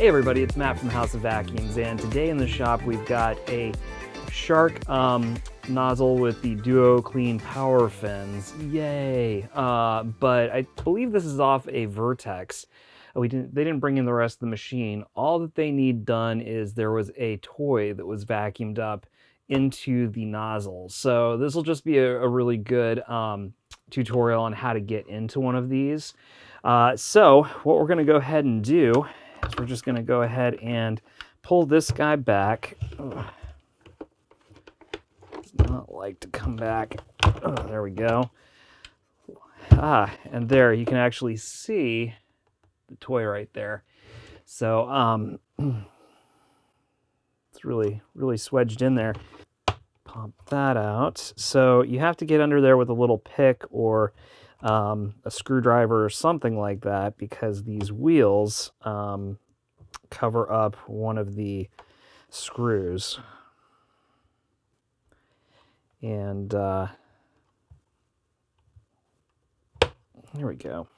Hey everybody, it's Matt from House of Vacuums, and today in the shop we've got a Shark nozzle with the DuoClean PowerFins. Yay! But I believe this is off a Vertex. They didn't bring in the rest of the machine. All that they need done is there was a toy that was vacuumed up into the nozzle. So this will just be a really good tutorial on how to get into one of these. So what we're going to go ahead and do is we're just going to go ahead and pull this guy back. Ugh. Does not like to come back. Oh, there we go. And there you can actually see the toy right there. So it's really swedged in there. Pop that out. So you have to get under there with a little pick or a screwdriver or something like that, because these wheels cover up one of the screws. And there we go.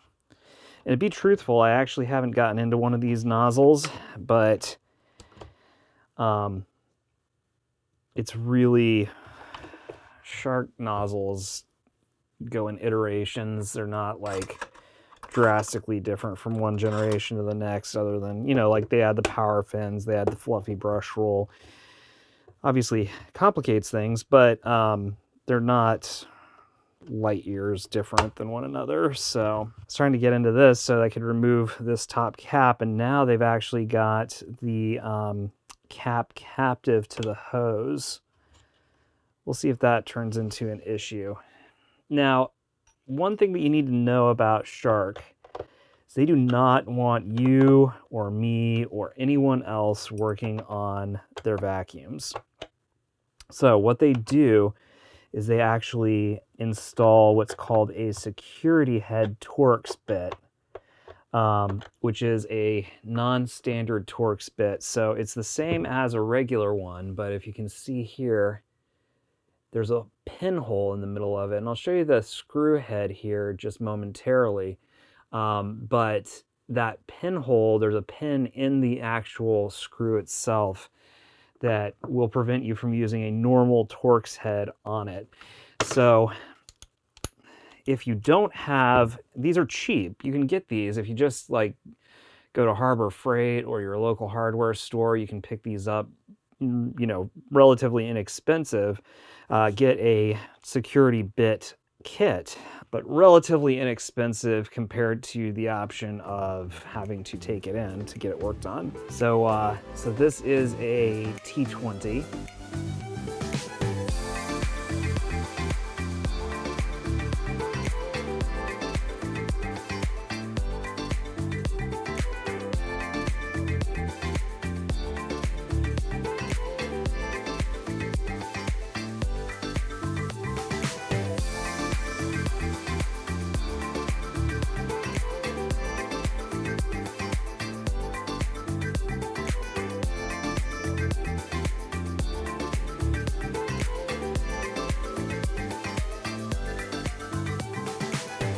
And to be truthful, I actually haven't gotten into one of these nozzles, but it's really, Shark nozzles go in iterations. They're not like drastically different from one generation to the next, other than, you know, like they had the PowerFins, they had the fluffy brush roll. Obviously complicates things, but they're not light years different than one another. So I was trying to get into this so I could remove this top cap, and now they've actually got the cap captive to the hose. We'll see if that turns into an issue. Now, one thing that you need to know about Shark is they do not want you or me or anyone else working on their vacuums. So what they do is they actually install what's called a security head Torx bit, which is a non-standard Torx bit. So it's the same as a regular one, but if you can see here, there's a pinhole in the middle of it, and I'll show you the screw head here just momentarily. But that pinhole, there's a pin in the actual screw itself that will prevent you from using a normal Torx head on it. So if you don't have, these are cheap. You can get these if you just like go to Harbor Freight or your local hardware store. You can pick these up, you know, relatively inexpensive. Get a security bit kit, but relatively inexpensive compared to the option of having to take it in to get it worked on. So this is a T20.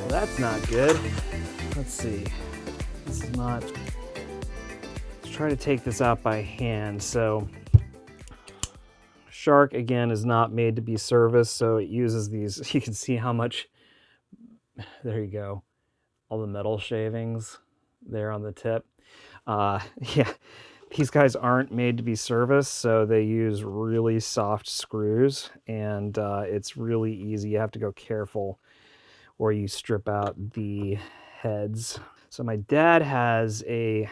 That's not good. Let's see. This is not. Let's try to take this out by hand. So Shark, again, is not made to be serviced, so it uses these. You can see how much, there you go, all the metal shavings there on the tip. Yeah, these guys aren't made to be serviced, so they use really soft screws, and it's really easy. You have to go careful or you strip out the heads. So my dad has a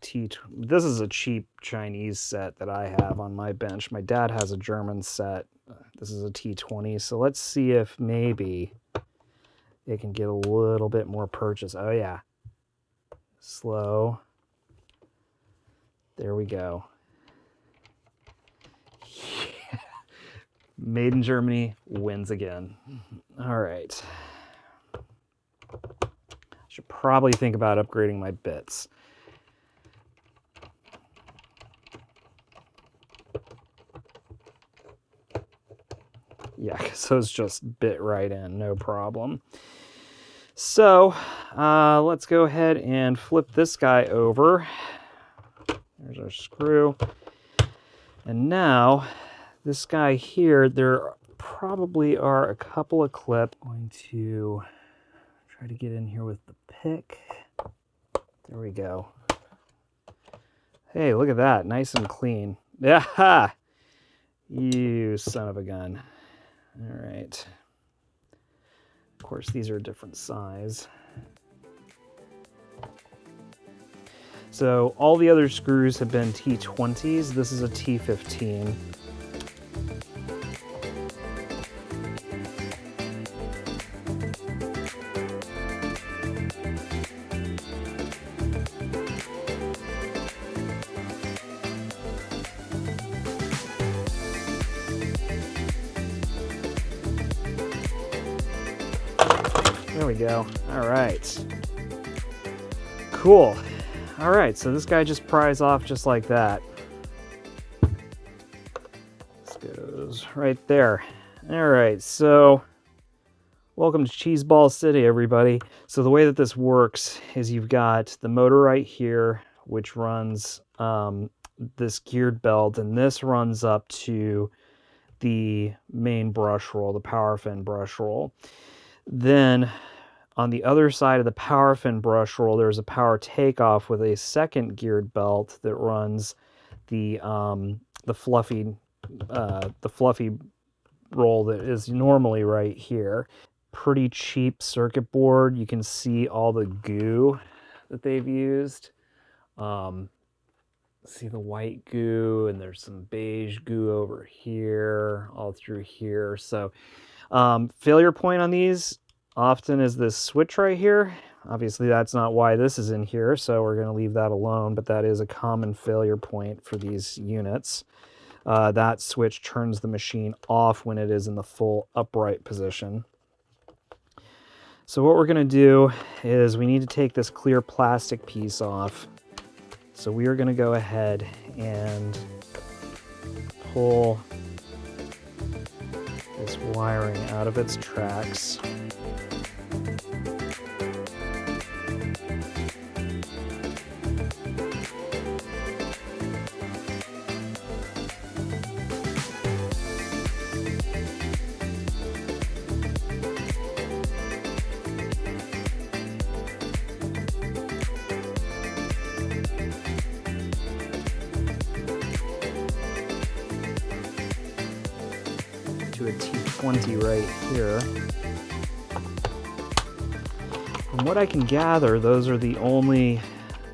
this is a cheap Chinese set that I have on my bench. My dad has a German set. This is a T20. So let's see if maybe it can get a little bit more purchase. Oh yeah. Slow. There we go. Yeah. Made in Germany wins again. All right. Should probably think about upgrading my bits. Yeah, because those just bit right in, no problem. So let's go ahead and flip this guy over. There's our screw. And now, this guy here, there probably are a couple of clips. I'm going to try to get in here with the pick. There we go. Hey, look at that. Nice and clean. Yeah! You son of a gun. All right. Of course, these are a different size. So all the other screws have been T20s. This is a T15. There we go. All right. Cool. All right, so this guy just pries off just like that. This goes right there. All right, so welcome to Cheeseball City, everybody. So the way that this works is you've got the motor right here, which runs this geared belt, and this runs up to the main brush roll, the PowerFin brush roll. Then on the other side of the PowerFin brush roll, there's a power takeoff with a second geared belt that runs the fluffy roll that is normally right here. Pretty cheap circuit board. You can see all the goo that they've used. See the white goo, and there's some beige goo over here, all through here. So failure point on these often is this switch right here. Obviously that's not why this is in here, so we're going to leave that alone, but that is a common failure point for these units. That switch turns the machine off when it is in the full upright position. So what we're going to do is we need to take this clear plastic piece off. So we are going to go ahead and pull this wiring out of its tracks. To a T20 right here. From what I can gather, those are the only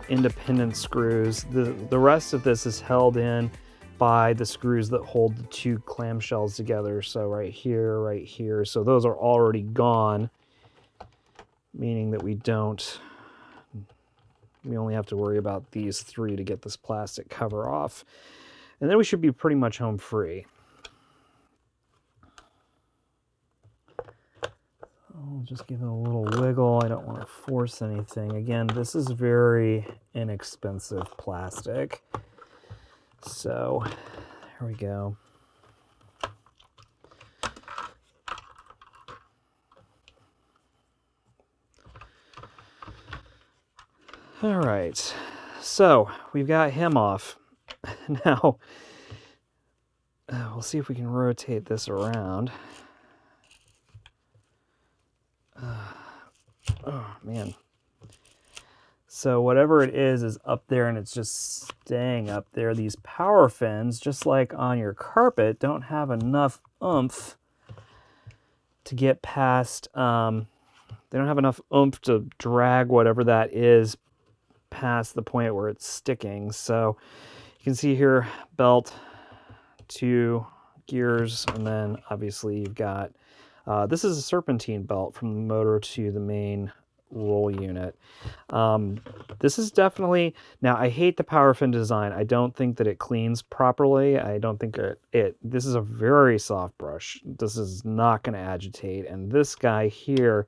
independent screws. The rest of this is held in by the screws that hold the two clamshells together. So right here, right here. So those are already gone, meaning that we only have to worry about these three to get this plastic cover off. And then we should be pretty much home free. I'll just give it a little wiggle. I don't want to force anything. Again, this is very inexpensive plastic. So, here we go. All right, so we've got him off. Now, we'll see if we can rotate this around. Oh man. So whatever it is up there, and it's just staying up there. These PowerFins, just like on your carpet, don't have enough oomph to get past, they don't have enough oomph to drag whatever that is past the point where it's sticking. So you can see here, belt, 2 gears, and then obviously you've got this is a serpentine belt from the motor to the main roll unit. This is definitely, now I hate the PowerFin design. I don't think that it cleans properly. I don't think this is a very soft brush. This is not going to agitate. And this guy here,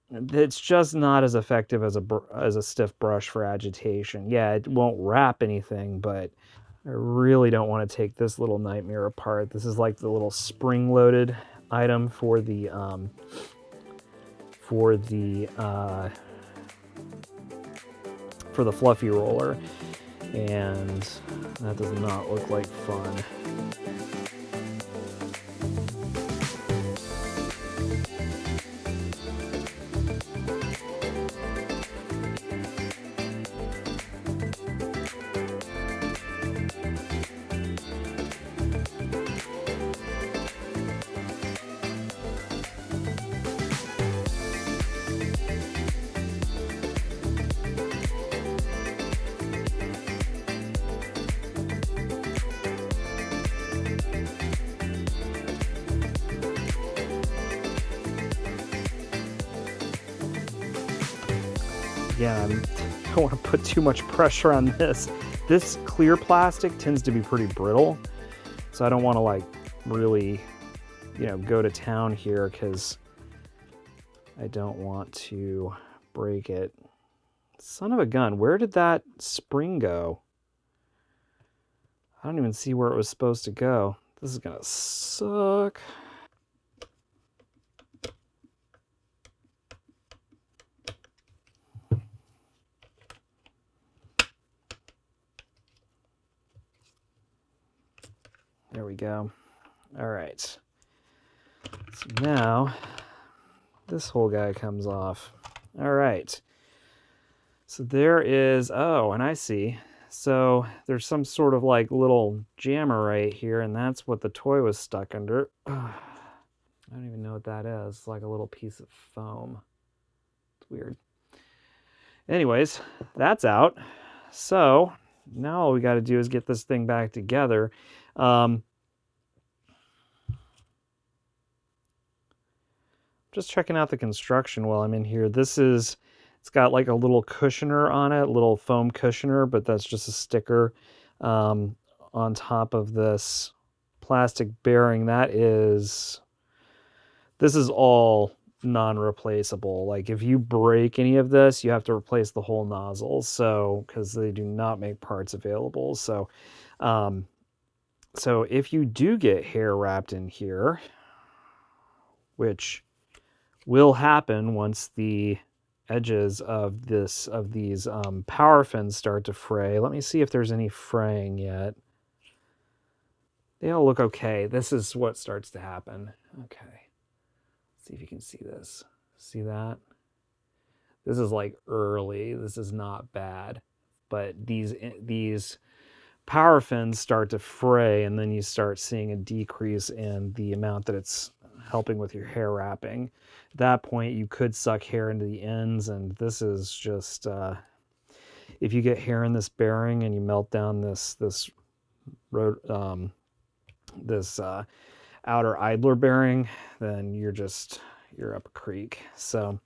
it's just not as effective as a stiff brush for agitation. Yeah, it won't wrap anything, but I really don't want to take this little nightmare apart. This is like the little spring-loaded item for the fluffy roller. And that does not look like fun. Yeah, I don't want to put too much pressure on this. This clear plastic tends to be pretty brittle, so I don't want to like really, you know, go to town here because I don't want to break it. Son of a gun, where did that spring go? I don't even see where it was supposed to go. This is gonna suck. There we go. All right. So now this whole guy comes off. All right. So there is, oh, and I see. So there's some sort of like little jammer right here, and that's what the toy was stuck under. I don't even know what that is. It's like a little piece of foam. It's weird. Anyways, that's out. So now all we got to do is get this thing back together. Just checking out the construction while I'm in here. This is, it's got like a little cushioner on it, little foam cushioner, but that's just a sticker on top of this plastic bearing. This is all non-replaceable. Like if you break any of this, you have to replace the whole nozzle. So, because they do not make parts available. So, so if you do get hair wrapped in here, which will happen once the edges of these PowerFins start to fray. Let me see if there's any fraying yet. They all look okay. This is what starts to happen. Okay. Let's see if you can see this. See that? This is like early. This is not bad. But these PowerFins start to fray, and then you start seeing a decrease in the amount that it's helping with your hair wrapping. At that point, you could suck hair into the ends, and this is just, if you get hair in this bearing and you melt down this outer idler bearing, then you're up a creek. So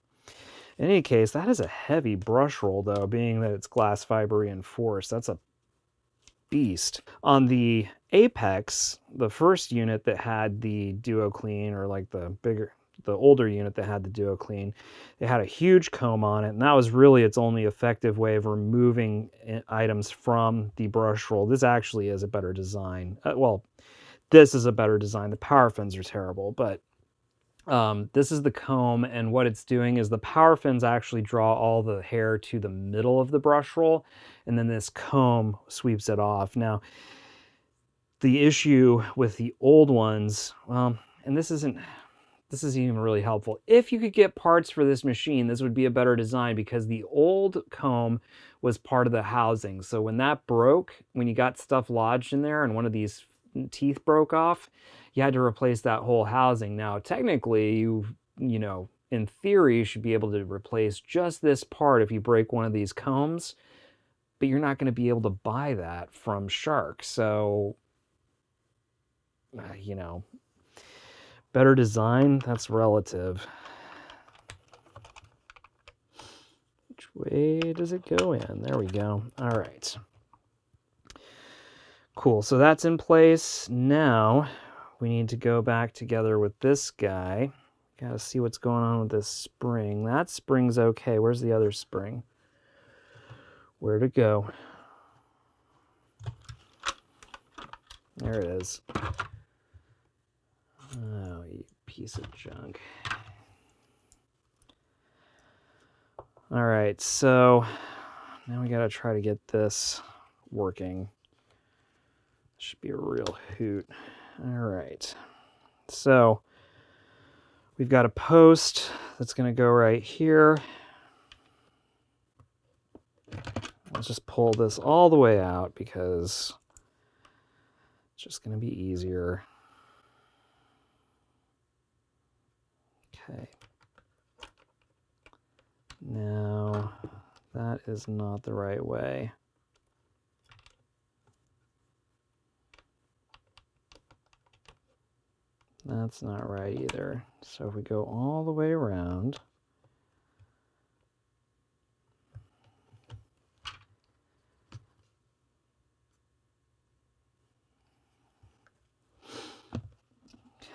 in any case, that is a heavy brush roll though, being that it's glass fiber reinforced. That's a beast. On the Apex, the first unit that had the DuoClean, or like the older unit that had the DuoClean, it had a huge comb on it, and that was really its only effective way of removing items from the brush roll. This actually is a better design. Well, this is a better design. The PowerFins are terrible, but this is the comb, and what it's doing is the PowerFins actually draw all the hair to the middle of the brush roll, and then this comb sweeps it off. Now, the issue with the old ones, well, and this isn't even really helpful. If you could get parts for this machine, this would be a better design, because the old comb was part of the housing. So when that broke, when you got stuff lodged in there and one of these teeth broke off, you had to replace that whole housing. Now, technically, you know, in theory, you should be able to replace just this part if you break one of these combs, but you're not going to be able to buy that from Shark. So, you know, better design, that's relative. Which way does it go in? There we go. All right. Cool, so that's in place. Now we need to go back together with this guy. Gotta see what's going on with this spring. That spring's okay. Where's the other spring? Where'd it go? There it is. Oh, you piece of junk. All right, so now we gotta try to get this working. Should be a real hoot. All right. So we've got a post that's going to go right here. Let's just pull this all the way out because it's just going to be easier. Okay. Now, that is not the right way. That's not right either. So if we go all the way around,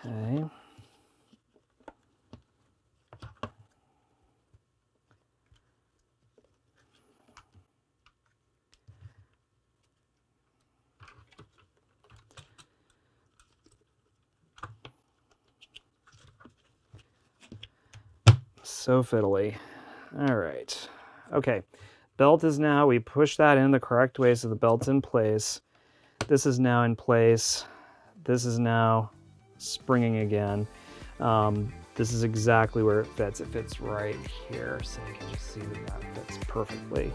okay. So fiddly. All right. Okay. Belt is now, we push that in the correct way so the belt's in place. This is now in place. This is now springing again. This is exactly where it fits. It fits right here, so you can just see that that fits perfectly.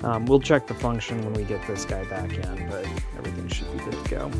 We'll check the function when we get this guy back in, but everything should be good to go.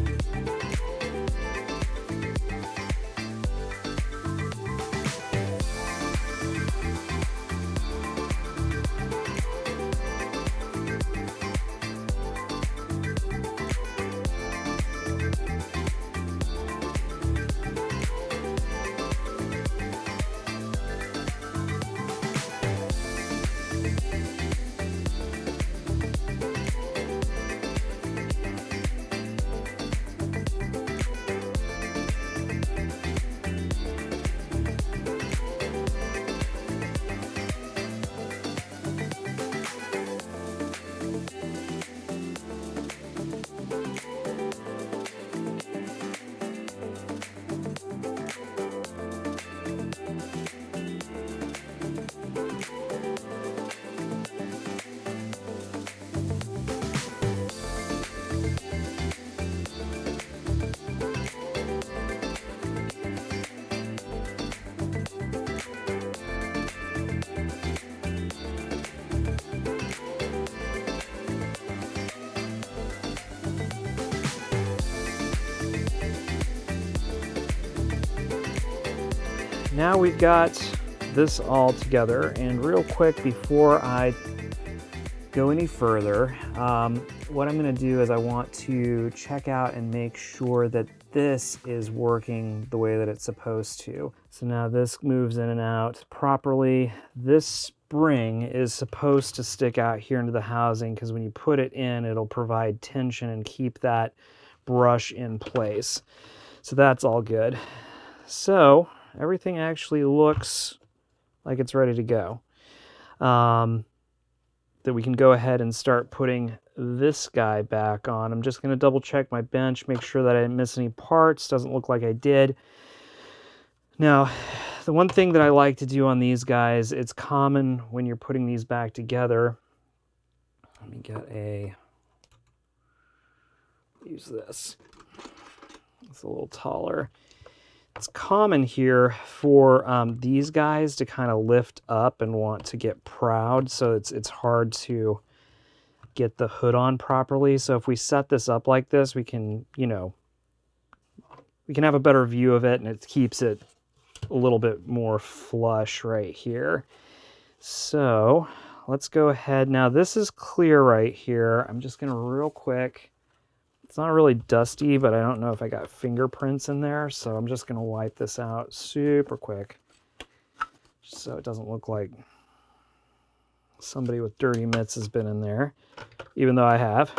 Now we've got this all together, and real quick before I go any further, what I'm going to do is I want to check out and make sure that this is working the way that it's supposed to. So now this moves in and out properly. This spring is supposed to stick out here into the housing because when you put it in, it'll provide tension and keep that brush in place. So that's all good. So everything actually looks like it's ready to go. That we can go ahead and start putting this guy back on. I'm just going to double check my bench, make sure that I didn't miss any parts. Doesn't look like I did. Now, the one thing that I like to do on these guys, it's common when you're putting these back together. Let me get use this. It's a little taller. It's common here for these guys to kind of lift up and want to get proud, so it's hard to get the hood on properly. So if we set this up like this, we can, you know, we can have a better view of it, and it keeps it a little bit more flush right here. So let's go ahead. Now this is clear right here. I'm just going to real quick. It's not really dusty, but I don't know if I got fingerprints in there, so I'm just going to wipe this out super quick just so it doesn't look like somebody with dirty mitts has been in there, even though I have.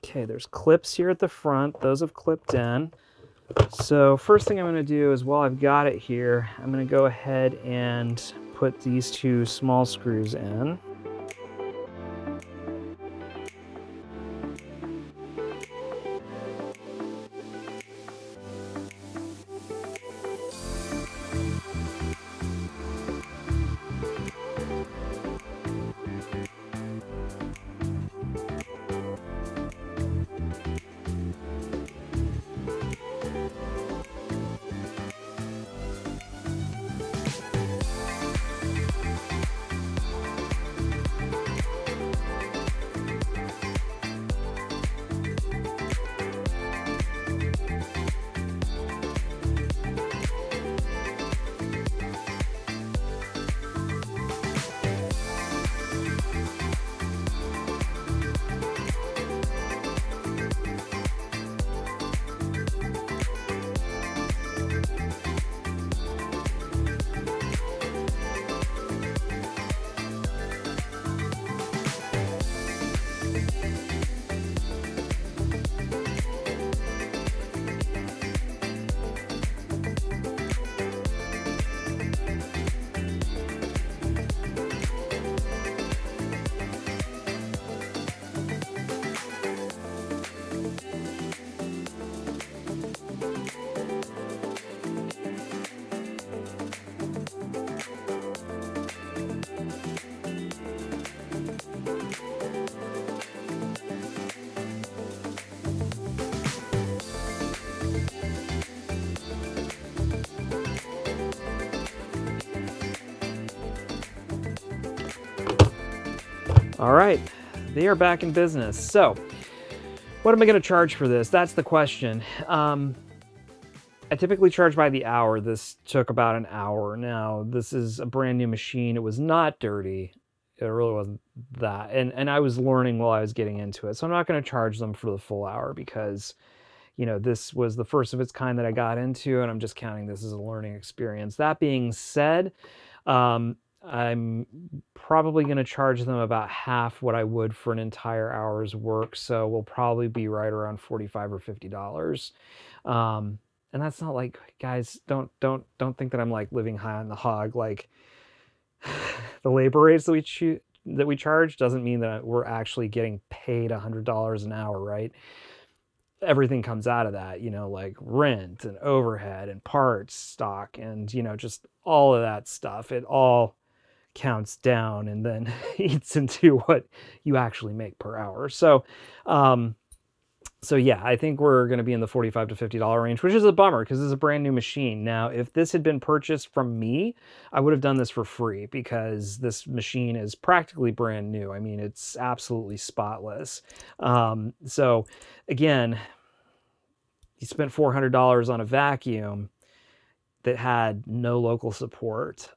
Okay, there's clips here at the front. Those have clipped in. So first thing I'm going to do is, while I've got it here, I'm going to go ahead and put these two small screws in. All right, they are back in business. So what am I going to charge for this? That's the question. I typically charge by the hour. This took about an hour. Now, this is a brand new machine. It was not dirty. It really wasn't that. And I was learning while I was getting into it. So I'm not going to charge them for the full hour because, you know, this was the first of its kind that I got into, and I'm just counting this as a learning experience. That being said, I'm probably going to charge them about half what I would for an entire hour's work. So we'll probably be right around $45 or $50. And that's not like, guys, don't think that I'm like living high on the hog. Like the labor rates that we charge doesn't mean that we're actually getting paid $100 an hour, right? Everything comes out of that, you know, like rent and overhead and parts, stock, and, you know, just all of that stuff. It all counts down and then eats into what you actually make per hour. So, so yeah, I think we're going to be in the $45 to $50 range, which is a bummer because this is a brand new machine. Now, if this had been purchased from me, I would have done this for free because this machine is practically brand new. I mean, it's absolutely spotless. So again, you spent $400 on a vacuum that had no local support.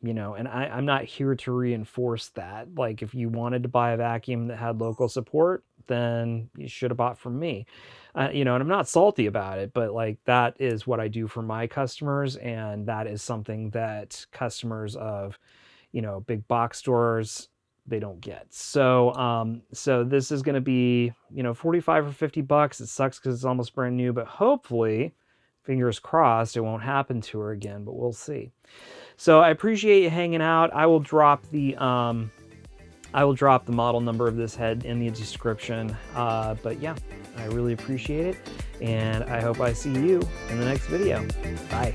You know, and I'm not here to reinforce that. Like, if you wanted to buy a vacuum that had local support, then you should have bought from me. You know, and I'm not salty about it, but like that is what I do for my customers, and that is something that customers of, you know, big box stores, they don't get. So, so this is going to be, you know, 45 or 50 bucks. It sucks because it's almost brand new, but hopefully, fingers crossed, it won't happen to her again, but we'll see. So I appreciate you hanging out. I will drop the model number of this head in the description. But yeah, I really appreciate it, and I hope I see you in the next video. Bye.